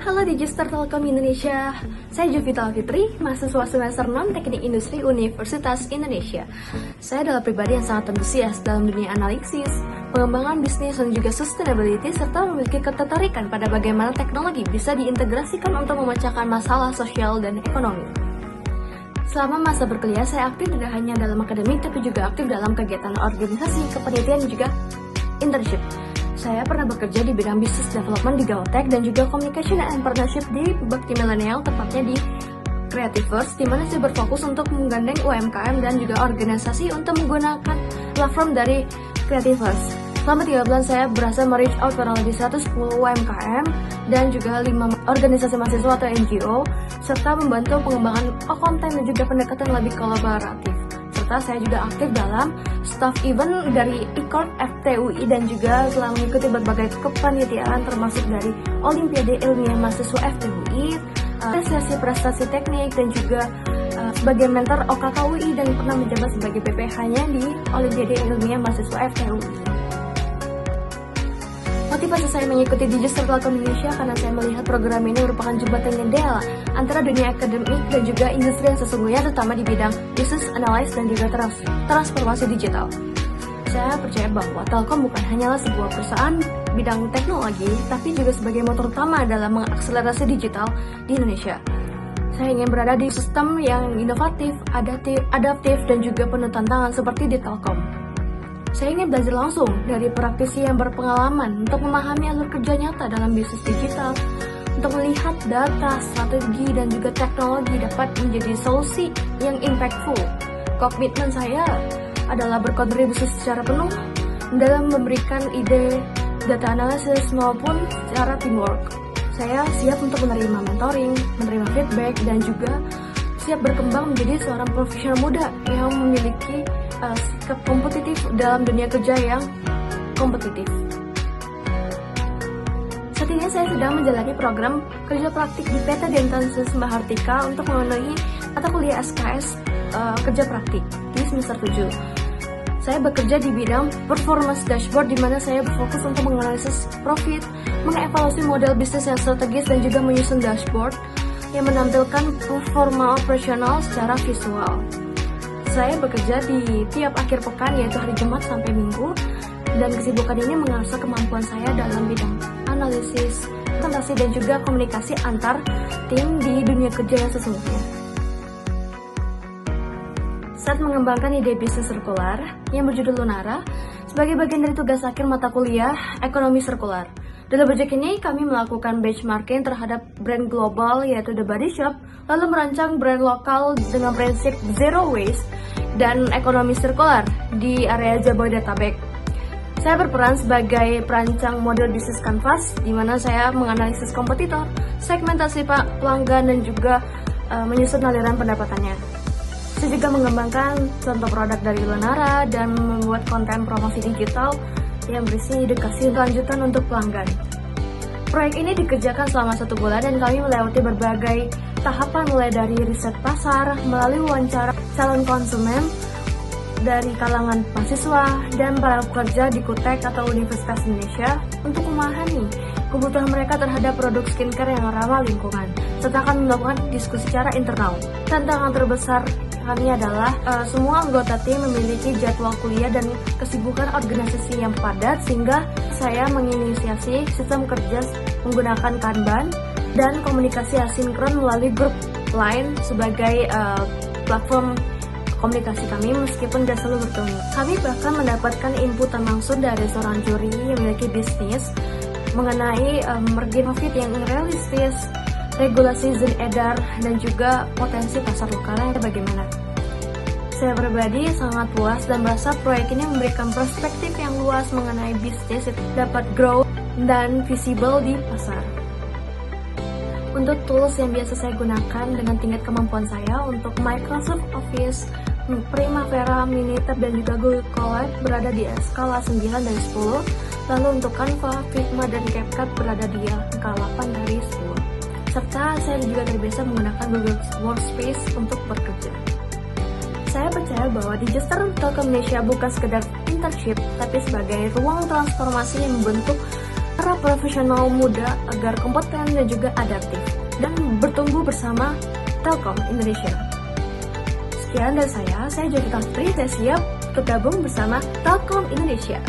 Halo Digister Telkom Indonesia, saya Jovita Fitri, mahasiswa semester 6 Teknik Industri Universitas Indonesia. Saya adalah pribadi yang sangat antusias dalam dunia analisis, pengembangan bisnis dan juga sustainability, serta memiliki ketertarikan pada bagaimana teknologi bisa diintegrasikan untuk memecahkan masalah sosial dan ekonomi. Selama masa berkuliah, saya aktif tidak hanya dalam akademik, tapi juga aktif dalam kegiatan organisasi, kepanitiaan, dan juga internship. Saya pernah bekerja di bidang business development di Gautek dan juga communication and partnership di Bakti Millennial, tepatnya di Creativers, di mana saya berfokus untuk menggandeng UMKM dan juga organisasi untuk menggunakan platform dari Creativers. Selama 3 bulan saya berhasil me-reach out kurang lebih 110 UMKM dan juga 5 organisasi mahasiswa atau NGO, serta membantu pengembangan konten dan juga pendekatan lebih kolaboratif. Serta saya juga aktif dalam staff event dari ICORP FTUI dan juga telah mengikuti berbagai kepanitiaan termasuk dari Olimpiade Ilmiah Mahasiswa FTUI, sesi prestasi teknik dan juga sebagai mentor OKKUI dan pernah menjabat sebagai PPH-nya di Olimpiade Ilmiah Mahasiswa FTUI. Motivasi saya mengikuti Digister Telkom Indonesia karena saya melihat program ini merupakan jembatan yang ideal antara dunia akademik dan juga industri yang sesungguhnya, terutama di bidang business analysis dan juga transformasi digital. Saya percaya bahwa Telkom bukan hanyalah sebuah perusahaan bidang teknologi, tapi juga sebagai motor utama dalam mengakselerasi digital di Indonesia. Saya ingin berada di sistem yang inovatif, adaptif, dan juga penuh tantangan seperti di Telkom. Saya ingin belajar langsung dari praktisi yang berpengalaman untuk memahami alur kerja nyata dalam bisnis digital, untuk melihat data, strategi, dan juga teknologi dapat menjadi solusi yang impactful. Komitmen saya adalah berkontribusi secara penuh dalam memberikan ide, data analisis, maupun secara teamwork. Saya siap untuk menerima mentoring, menerima feedback, dan juga siap berkembang menjadi seorang profesional muda yang memiliki sikap kompetitif dalam dunia kerja yang kompetitif. Saat ini saya sedang menjalani program kerja praktik di PT Dental Mahartika untuk memenuhi mata kuliah SKS kerja praktik di semester 7. Saya bekerja di bidang performance dashboard, di mana saya berfokus untuk menganalisis profit, mengevaluasi model bisnis yang strategis, dan juga menyusun dashboard yang menampilkan performa operasional secara visual. Saya bekerja di tiap akhir pekan, yaitu hari Jumat sampai Minggu, dan kesibukan ini mengasah kemampuan saya dalam bidang analisis, presentasi, dan juga komunikasi antar tim di dunia kerja yang sesungguhnya. Saat mengembangkan ide bisnis sirkular yang berjudul Lunara sebagai bagian dari tugas akhir mata kuliah Ekonomi Sirkular. Dalam proyek ini, kami melakukan benchmarking terhadap brand global yaitu The Body Shop, lalu merancang brand lokal dengan prinsip zero waste dan ekonomi sirkular di area Jabodetabek. Saya berperan sebagai perancang model bisnis canvas, di mana saya menganalisis kompetitor, segmentasi pelanggan, dan juga menyusun aliran pendapatannya. Saya juga mengembangkan contoh produk dari Lunara dan membuat konten promosi digital yang berisi edukasi lanjutan untuk pelanggan. Proyek ini dikerjakan selama 1 bulan dan kami melewati berbagai tahapan, mulai dari riset pasar, melalui wawancara calon konsumen dari kalangan mahasiswa dan para pekerja di Kutek atau Universitas Indonesia untuk memahami kebutuhan mereka terhadap produk skincare yang ramah lingkungan, serta akan melakukan diskusi secara internal. Tantangan terbesar kami adalah semua anggota tim memiliki jadwal kuliah dan kesibukan organisasi yang padat, sehingga saya menginisiasi sistem kerja menggunakan Kanban dan komunikasi asinkron melalui grup lain sebagai platform komunikasi kami meskipun tidak selalu bertemu. Kami bahkan mendapatkan inputan langsung dari seorang juri yang memiliki bisnis mengenai margin profit yang realistis, regulasi izin edar, dan juga potensi pasar lokalnya bagaimana. Saya pribadi sangat puas dan merasa proyek ini memberikan perspektif yang luas mengenai bisnis yang dapat grow dan visible di pasar. Untuk tools yang biasa saya gunakan dengan tingkat kemampuan saya untuk Microsoft Office, Primavera, Minitab, dan juga Google Colab berada di skala 9 dari 10. Lalu untuk Canva, Figma, dan CapCut berada di angka 8 dari 10. Serta saya juga terbiasa menggunakan Google Workspace untuk bekerja. Saya percaya bahwa Digister Telkom Indonesia bukan sekedar internship, tapi sebagai ruang transformasi yang membentuk para profesional muda agar kompeten dan juga adaptif dan bertumbuh bersama Telkom Indonesia. Sekian dari saya Jovita Fitri, dan siap bergabung bersama Telkom Indonesia.